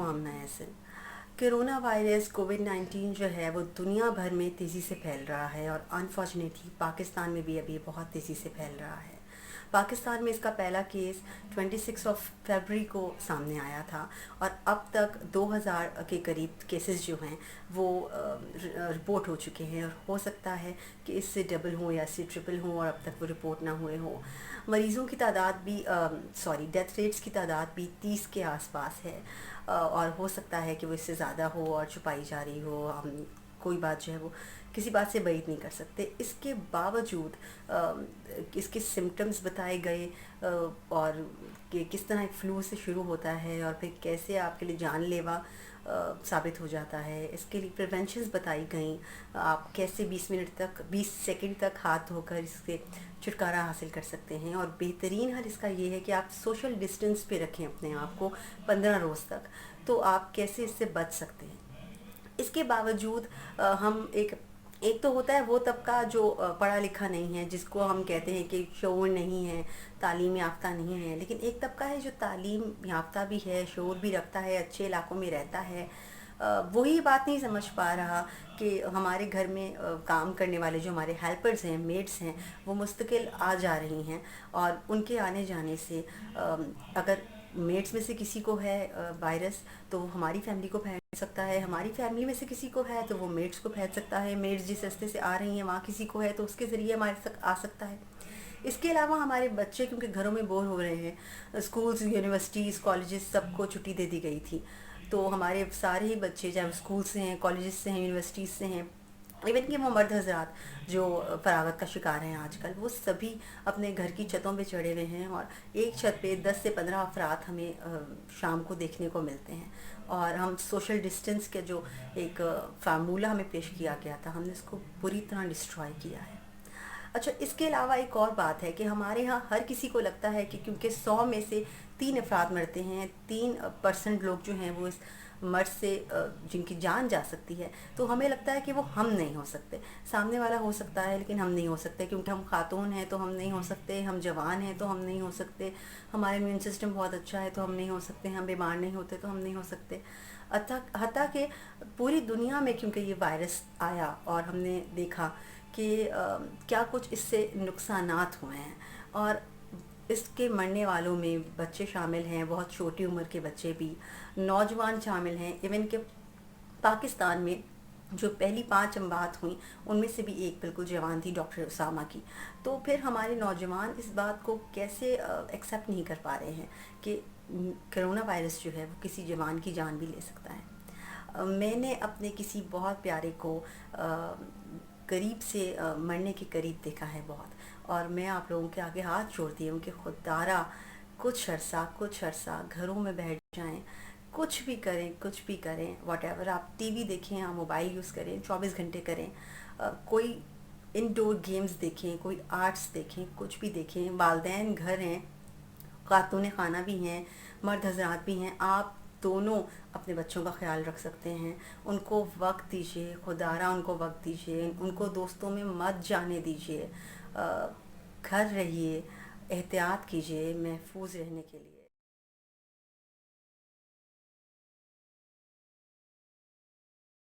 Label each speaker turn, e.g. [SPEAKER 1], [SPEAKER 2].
[SPEAKER 1] तमाम नाज़रीन, corona virus कोविड-19 जो है वो दुनिया भर में तेज़ी से फैल रहा है और अनफॉर्चुनेटली पाकिस्तान में भी अभी बहुत तेज़ी से फैल रहा है। पाकिस्तान में इसका पहला केस 26 फरवरी को सामने आया था और अब तक 2000 के करीब केसेस जो हैं वो रिपोर्ट हो चुके हैं और हो सकता है कि इससे डबल हो या इससे ट्रिपल हो और अब तक वो रिपोर्ट ना हुए हो। मरीज़ों की तादाद भी डेथ रेट्स की तादाद भी 30 के आसपास है और हो सकता है कि वो इससे ज़्यादा हो और छुपाई जा रही हो। हम कोई बात जो है वो किसी बात से बैद नहीं कर सकते। इसके बावजूद इसके सिम्टम्स बताए गए और कि किस तरह एक फ्लू से शुरू होता है और फिर कैसे आपके लिए जानलेवा साबित हो जाता है। इसके लिए प्रिवेंशंस बताई गई, आप कैसे 20 सेकंड तक हाथ धोकर इससे छुटकारा हासिल कर सकते हैं और बेहतरीन हल इसका ये है कि आप सोशल डिस्टेंस पे रखें अपने आप को 15 रोज़ तक, तो आप कैसे इससे बच सकते हैं। इसके बावजूद हम एक तो होता है वो तबका जो पढ़ा लिखा नहीं है, जिसको हम कहते हैं कि शऊर नहीं है, तालीम याफ्ता नहीं है, लेकिन एक तबका है जो तालीम याफ्ता भी है, शऊर भी रखता है, अच्छे इलाकों में रहता है। वही बात नहीं समझ पा रहा कि हमारे घर में काम करने वाले जो हमारे हेल्पर्स हैं, मेड्स हैं, वो मुस्तकिल आ जा रही हैं और उनके आने जाने से अगर मेड्स में से किसी को है वायरस तो हमारी फैमिली को फैल सकता है, हमारी फैमिली में से किसी को है तो वो मेड्स को फैल सकता है, मेड्स जिस रास्ते से आ रही हैं वहाँ किसी को है तो उसके ज़रिए हमारे तक आ सकता है। इसके अलावा हमारे बच्चे क्योंकि घरों में बोर हो रहे हैं, स्कूल्स, यूनिवर्सिटीज़, कॉलेजेस सबको छुट्टी दे दी गई थी, तो हमारे सारे ही बच्चे चाहे स्कूल से हैं, कॉलेजेस से हैं, यूनिवर्सिटीज़ से हैं, इवन कि वो मर्द हजरात जो फरागत का शिकार हैं आजकल, वो सभी अपने घर की छतों पे चढ़े हुए हैं और एक छत पे 10 से 15 अफराद हमें शाम को देखने को मिलते हैं और हम सोशल डिस्टेंस के जो एक फार्मूला हमें पेश किया गया था, हमने इसको पूरी तरह डिस्ट्रॉय किया है। अच्छा, इसके अलावा एक और बात है कि हमारे यहाँ हर किसी को लगता है कि क्योंकि 100 में से 3 अफराद मरते हैं, 3% लोग जो हैं वो इस मर्ज से जिनकी जान जा सकती है, तो हमें लगता है कि वो हम नहीं हो सकते। सामने वाला हो सकता है लेकिन हम नहीं हो सकते, क्योंकि हम खातून हैं तो हम नहीं हो सकते, हम जवान हैं तो हम नहीं हो सकते, हमारा इम्यून सिस्टम बहुत अच्छा है तो हम नहीं हो सकते, हम बीमार नहीं होते तो हम नहीं हो सकते। हत्ता कि पूरी दुनिया में क्योंकि ये वायरस आया और हमने देखा कि क्या कुछ इससे नुकसानात हुए हैं और इसके मरने वालों में बच्चे शामिल हैं, बहुत छोटी उम्र के बच्चे भी, नौजवान शामिल हैं। इवन कि पाकिस्तान में जो पहली 5 अमवात हुई उनमें से भी एक बिल्कुल जवान थी, डॉक्टर उसामा की। तो फिर हमारे नौजवान इस बात को कैसे एक्सेप्ट नहीं कर पा रहे हैं कि कोरोना वायरस जो है वो किसी जवान की जान भी ले सकता है। मैंने अपने किसी बहुत प्यारे को करीब से मरने के करीब देखा है बहुत, और मैं आप लोगों के आगे हाथ जोड़ती हूँ कि खुदारा कुछ अरसा घरों में बैठ जाएं, कुछ भी करें, व्हाटएवर, आप टीवी देखें, आप मोबाइल यूज़ करें, 24 घंटे करें, कोई इंडोर गेम्स देखें, कोई आर्ट्स देखें, कुछ भी देखें, वालिदैन घर हैं, खातून खाना भी हैं, मर्द हजरात भी हैं, आप दोनों अपने बच्चों का ख्याल रख सकते हैं। उनको वक्त दीजिए, खुदारा उनको वक्त दीजिए, उनको दोस्तों में मत जाने दीजिए, घर रहिए, एहतियात कीजिए महफूज रहने के लिए।